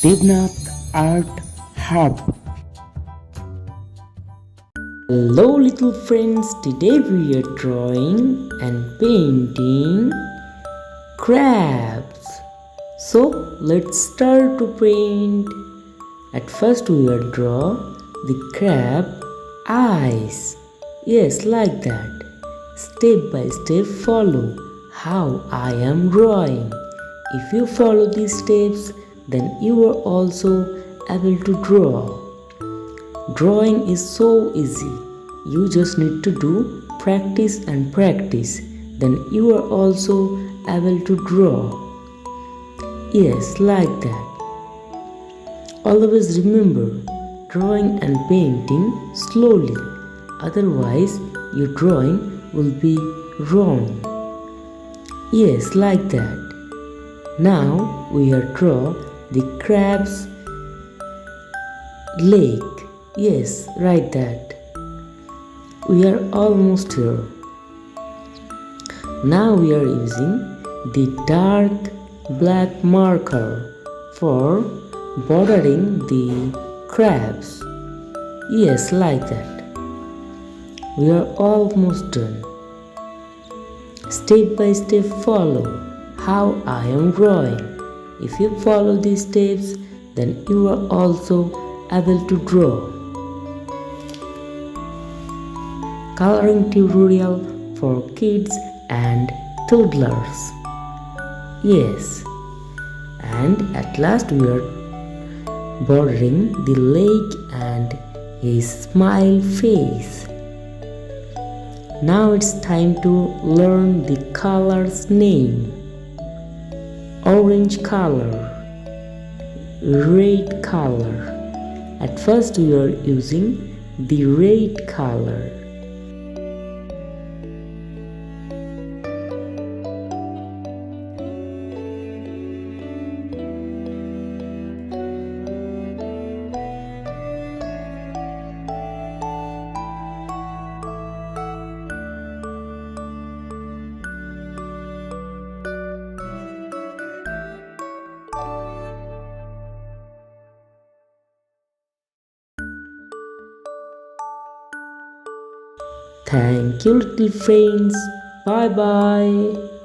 Debnath Art Hub. Hello little friends, today we are drawing and painting crabs. So let's start to paint. At first we will draw the crab eyes. Yes, like that. Step by step follow how I am drawing. If you follow these steps, then you are also able to draw. Drawing is so easy. You just need to do practice and practice. Then you are also able to draw. Yes, like that. Always remember, drawing and painting slowly. Otherwise, your drawing will be wrong. Yes, like that. Now we are draw the crab's leg. Yes, right that. We are almost here. Now we are using the dark black marker for bordering the crabs. Yes, like that. We are almost done. Step by step follow how I am drawing. If you follow these steps, then you are also able to draw. Coloring tutorial for kids and toddlers. Yes, and at last we are bordering the leg and his smile face. Now it's time to learn the color's name. Orange color, red color. At first we are using the red color. Thank you little friends. Bye bye.